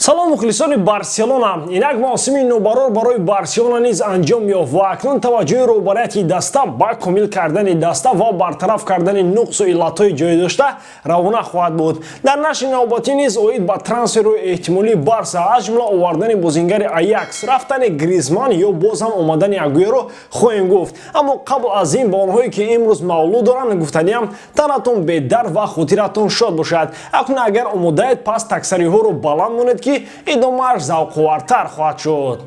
салом мухлисони Барселона. Инак мавсими нобарор барои Барселона низ анҷом ёфт ва акнун таваҷҷӯҳи роҳбарияти даста ба комил кардани даста ва бартараф кардани нуқсу иллатҳои ҷойдошта равона хоҳад буд. Дар нашри навбатӣ низ оид ба трансферу эҳтимолии Барса аз ҷумла овардани бозингари Аякс, рафтани Гризманн ё боз ҳам омадани Агуэро хоҳем гуфт. Аммо қабл аз ин ба онҳое ки имрӯз мавлуд доранд гуфтаниям танатон бедард ва хотиратон шод бошад. Акнун агар омодаед пас таксариҳоро баланд монед ки идомааш завқовартар хоҳад шуд.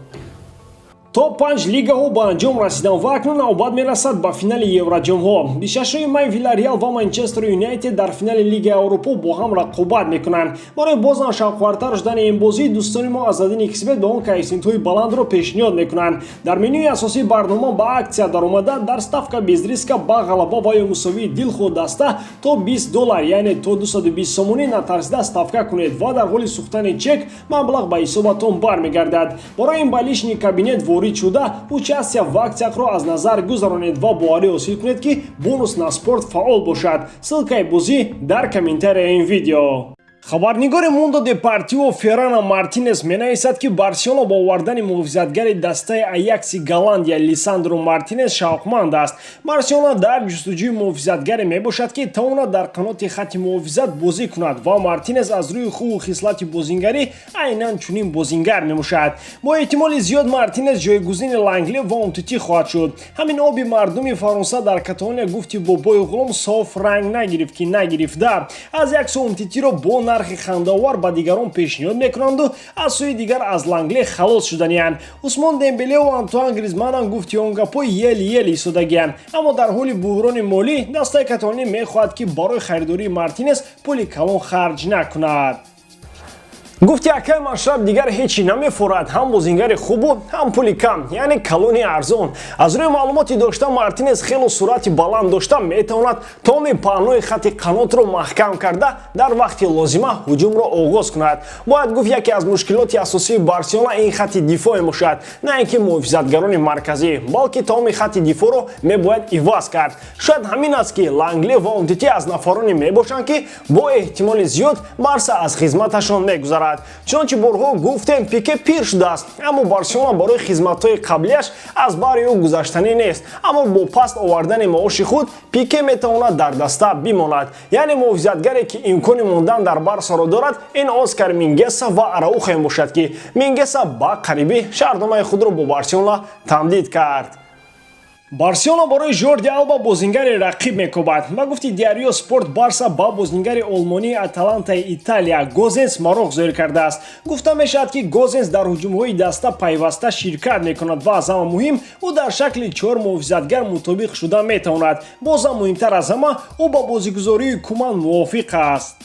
Топ 5 лигаҳо ба анҷом расидан ва акнун навбат мерасад ба финали Евроҷомҳо. 26 май Виллареал ва Манчестер Юнайтед дар финали Лигаи Аврупо бо ҳам рақобат мекунанд. Барои бозам шавқовартар шудани ин бозӣ дӯстони мо аз Адини Кисбет ба он коэффициентҳои баландро пешниҳод мекунанд. Дар менюи асосии барнома ба аксия даромада дар ставка без риска ба ғалаба ва ё мусовии дилхо даста то $20, яъне то 220 сомонӣ натарсида ставка кунед ва дар ҳоли сӯхтани чек маблағ ба ҳисобатон бармегардад. Барои ин ба лишни кабинет шуда участия в акциякро аз назар гузаронед ва боварӣ ҳосил кунед ки бонус на спорт фаъол бошад. Ссилкаи бозӣ дар комментарияи ин видео. Хабарнигори Мундо Депортиво Феррано Мартинес менависад ки Барселона бо овардани муҳофизатгари дастаи Аякси Голландия Лисандро Мартинес шавқманд аст. Барселона дар ҷустуҷӯи муҳофизатгаре мебошад ки тавонад дар қаноти хатти муҳофизат бозӣ кунад ва Мартинес аз рӯи хуву хислати бозингарӣ айнан чунин бозингар мебошад. Бо эҳтимоли зиёд Мартинес ҷойгузини Лангле ва Умтити хоҳад шуд. Ҳамин оби мардуми Фаронса дар Каталония гуфти бо бои ғулум соф ранг нагирифт ки нагирифта. Аз як со Умтитиро бо нархи хандаовар ба дигарон пешниҳод мекунанду аз сӯи дигар аз Лангле халос шуданианд. Усмон Дембеле ва Антуан Гризманн гуфти он гапҳо ел истодагианд. Аммо дар ҳоли буҳрони молӣ дастаи каталонӣ мехоҳад ки барои харидории Мартинес пули калон харҷ накунад. гуфти акай машраб дигар ҳечи намефорад, ҳам бозингари хубу ҳам пули кам, яъне калони арзон. Аз рӯи маълумоти дошта Мартинес хело суръати баланд дошта метавонад томи паҳнои хатти қанотро маҳкам карда дар вақти лозима ҳуҷумро оғоз кунад. Бояд гуфт яке аз мушкилоти асосии Барселона ин хатти дифоъ мебошад, на ин ки муҳофизатгарони марказӣ, балки томи хатти дифоъро мебояд иваз кард. Шояд ҳамин аст ки Лангле ва Умтити аз нафароне мебошанд ки бо эҳтимоли зиёд Барса аз хизматашон мегузарад. чунончи борҳо гуфтем Пике пир шудааст, аммо Барселона барои хизматҳои қаблияш аз баҳри ӯ гузаштанӣ нест. Аммо бо паст овардани маоши худ Пике метавонад дар даста бимонад. Яъне муҳофизатгаре ки имкони мондан дар Барсаро дорад ин Оскар Мингеса ва Араухо бошад ки Мингеса ба қарибӣ шаҳрномаи худро бо Барселона тамдид кард. Барселона барои Жорди Алба бозингари рақиб мекобад. Ба гуфти Диарио Спорт Барса ба бозингари олмонии Аталантаи Италия Гозенс мароғ зоҳир кардааст. Гуфта мешавад ки Гозенс дар ҳуҷумҳои даста пайваста ширкат мекунад ва аз ҳама муҳим ӯ дар шакли 4 муҳофизатгар мутобиқ шуда метавонад. Боз ҳам муҳимтар аз ҳама ӯ ба бозигузории Куман мувофиқ аст.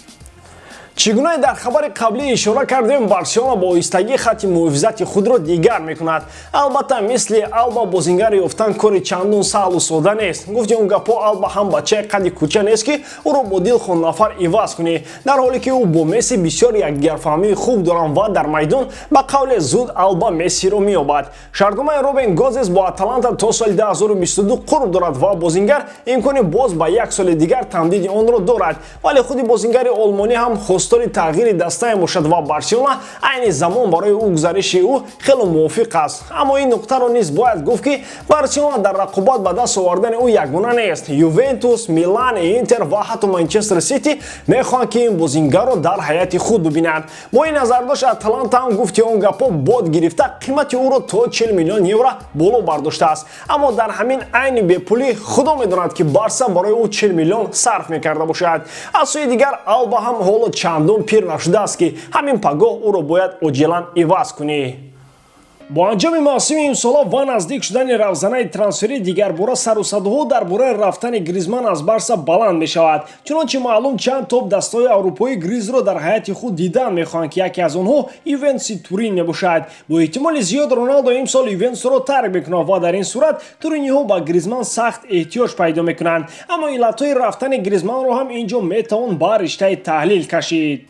чӣ гуна дар хабари қаблӣ ишора кардем Барселона бо оҳистагӣ хатти муҳофизати худро дигар мекунад. Албатта мисли Алба бозингар ёфтан кори чандон саҳлу сода нест. гуфти он гапҳо Алба ҳам бачаи қадди кӯча нест ки ӯро бо дилхон нафар иваз кунӣ, дар ҳоле ки ӯ бо Месси бисёр якдигарфаҳмии хуб доранд ва дар майдон ба қавле зуд Алба Мессиро меёбад. Шаҳрномаи Робен Гозес бо Аталанта то соли 2022 қурб дорад ва бозингар имкони боз ба як соли дигар тамдиди онро дорад, вале худи бозингари олмонӣ ҳам хостори тағйири дастае бошад ва Барселона айни замон барои ӯ гузариши ӯ хело мувофиқ аст. Аммо ин нуқтаро низ бояд гуфт ки Барселона дар рақобат ба даст овардани ӯ ягона нест. ЮВЕНТУС, Милан, Интер ва ҳатто Манчестер Сити мехоҳанд ки ин бозингарро дар ҳайати худ бибинанд. Бо ин назардошт Аталанта ҳам гуфти он гапҳо бод гирифта қимати ӯро то 40 миллион евро боло бардоштааст. Аммо дар ҳамин айни бепулӣ худо медонад ки Барса барои ӯ 40 миллион сарф мекарда бошад. аз сӯи дигар Алба ҳам ҳоло чандон пир нашудааст ки ҳамин пагоҳ ӯро бояд оҷилан иваз кунӣ. бо анҷоми мавсими имсола ва наздик шудани равзанаи трансфери дигарбора сарусадоҳо дар бораи рафтани Гризманн аз Барса баланд мешавад. чунончи маълум чанд топ дастаҳои аврупоӣ Гризро дар ҳайати худ дидан мехоҳанд ки яке аз онҳо Ювентуси Турин мебошад. бо эҳтимоли зиёд Роналдо имсол Ювентусро тарк мекунад ва дар ин сурат туриниҳо ба Гризманн сахт эҳтиёҷ пайдо мекунанд. аммо иллатҳои рафтани Гризманнро ҳам инҷо метавон ба риштаи таҳлил кашид.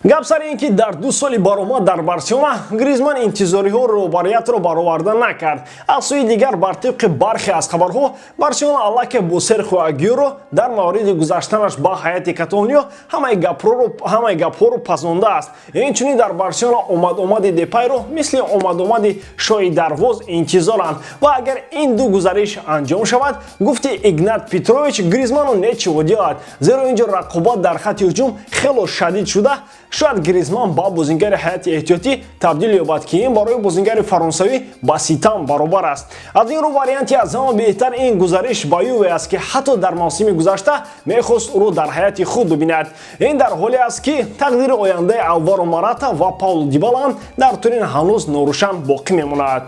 гап сари ин ки дар 2 соли баромад дар Барселона Гризманн интизориҳо роҳбариятро бароварда накард. аз сӯи дигар бар тибқи бархе аз хабарҳо Барселона аллакай бо Серхио Агуэро дар мавриди гузаштанаш ба ҳайати Каталониё ҳамаи гапҳоро пазондааст. инчунин дар Барселона омади Депайро мисли омади шоҳи дарвоз интизоранд ва агар ин ду гузариш анҷом шавад, гуфти Игнат Петрович, Гризманну нечего делать, зеро инҷо рақобат дар хатти ҳуҷум хело шадид шуда. шояд Гризманн ба бозингари ҳайати эҳтиётӣ табдил ёбад ки ин барои бозингари фаронсавӣ ба ситам баробар аст. аз ин рӯ варианти аз ҳама беҳтар ин гузариш ба Юве аст ки ҳатто дар мавсими гузашта мехост ӯро дар ҳайати худ бибинад. ин дар ҳоле аст ки тақдири ояндаи Алваро Марата ва Пауло Дибала дар Турин ҳанӯз норӯшан боқӣ мемонад.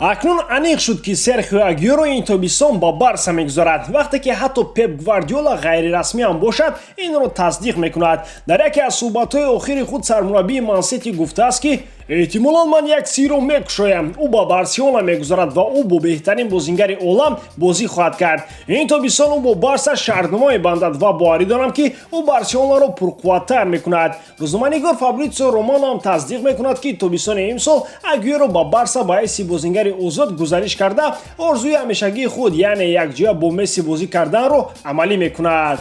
акнун аниқ шуд ки Серхио Агуэро ин тобистон ба Барса мегузарад, вақте ки ҳатто Пеп ГВАРДИОЛА ғайрирасмӣ ҳам бошад, инро тасдиқ мекунад. дар яке аз суҳбатҳои охири худ сармураббии Ман-Сити гуфтааст ки эҳтимолан ман як сирро мекушоям, ӯ ба Барселона мегузарад ва ӯ бо беҳтарин бозингари олам бозӣ хоҳад кард. ин тобистон ӯ бо Барса шартнома мебандад ва боварӣ дорам ки ӯ Барселонаро пурқувваттар мекунад. рӯзноманигор Фабрицио Романо ҳам тасдиқ мекунад ки тобистони имсол Агуэро ба Барса ба ҳайси бозингари озод гузариш карда, орзуи ҳамешагии худ, яъне якҷоя бо Месси бозӣ карданро амалӣ мекунад.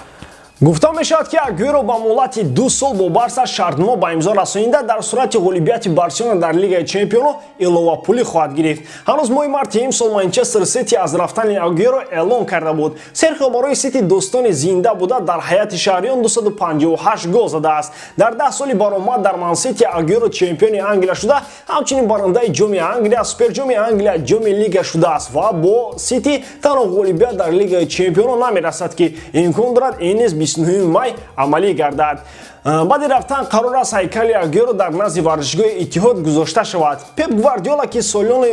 гуфта мешавад ки Агуэро ба муҳлати 2 сол бо Барса шартнома ба имзо расонида дар сурати ғолибияти Барселона дар Лигаи Чемпионҳо иловапулӣ хоҳад гирифт. ҳанӯз моҳи марти имсол Манчестер Сити аз рафтани Агуэро эълон карда буд. Серхио барои Сити достони зинда буда дар ҳайати шаҳриён 258 гол задааст. дар 10 соли баромад дар Ман-Сити Агуэро чемпиони Англия шуда, ҳамчунин барандаи ҷоми Англия, суперҷоми Англия, ҷоми Лига шудааст ва бо Сити танҳо ғолибият дар Лигаи Чемпионҳо намерасад ки имкон дорад ин низ 29 май амалӣ гардад. баъди рафтан қарор аст ҳайкали Агуэро дар назди варзишгоҳи Иттиҳод гузошта шавад. Пеп ГВАРДИОЛА ки солони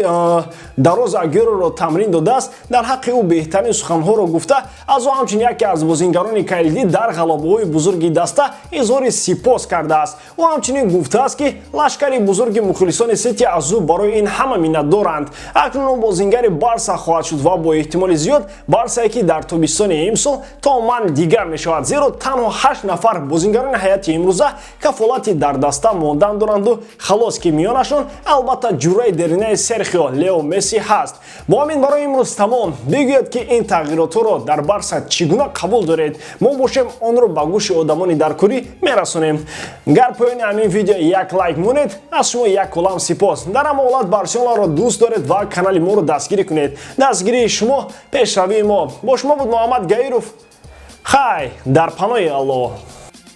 дароз Агуэроро тамрин додааст, дар ҳаққи ӯ беҳтарин суханҳоро гуфта, аз ӯ ҳамчун яке аз бозингарони калидӣ дар ғалабаҳои бузурги даста изҳори сипос кардааст. ӯ ҳамчунин гуфтааст ки лашкари бузурги мухлисони Сити аз ӯ барои ин ҳама миннатдоранд. акнун ӯ бозингари Барса хоҳад шуд ва бо эҳтимоли зиёд Барсае ки дар тобистони имсол томан дигар мешавад, зеро танҳо 8 нафар бозингарони ҳайати имрӯза кафолати дар даста мондан доранду халос ки миёнашон албатта ҷурраи деринаи Серхио Лео Месси ҳаст. бо ҳамин барои имрӯз тамом. бигӯед ки ин тағйиротҳоро дар Барса чӣ гуна қабул доред. мо бошем онро ба гӯши одамони даркорӣ мерасонем. гар поёни ҳамин видео як лайк монед, аз шумо як олам сипос. дар ҳама ҳолат Барселонаро дӯст доред ва канали моро дастгирӣ кунед. дастгирии шумо пешравии мо. бо шумо буд Муҳаммад Гаиров. хай дар паноҳи Аллоҳ.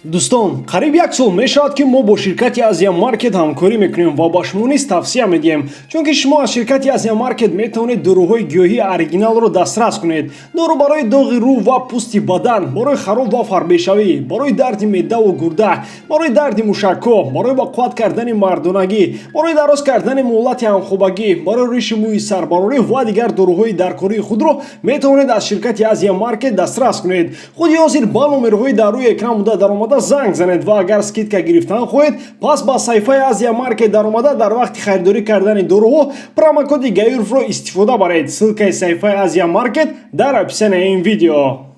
дӯстон, қариб як сол мешавад ки мо бо ширкати Азия Маркет ҳамкорӣ мекунем ва ба шумо низ тавсия медиҳем, чунки шумо аз ширкати Азия Маркет метавонед доруҳои гиёҳии оригиналро дастрас кунед. дору барои доғи рӯ ва пӯсти бадан, барои хароб ва фарбешавӣ, барои дарди меъдаву гурда, барои дарди мушакҳо, барои бақувват кардани мардонагӣ, барои дароз кардани муҳлати ҳамхобагӣ, барои риши мӯи сарбарорӣ ва дигар доруҳои даркории худро метавонед аз ширкати Азия Маркет дастрас кунед. худи ҳозир ба номерҳои дар рӯи экран буда даромада занг занед ва агар скидка гирифтан хоҳед, пас ба саҳифаи Азия Маркет даромада дар вақти харидорӣ кардани доруҳо промокоди Гаировро истифода баред. ссилкаи саҳифаи Азия Маркет дар описанияи ин видео.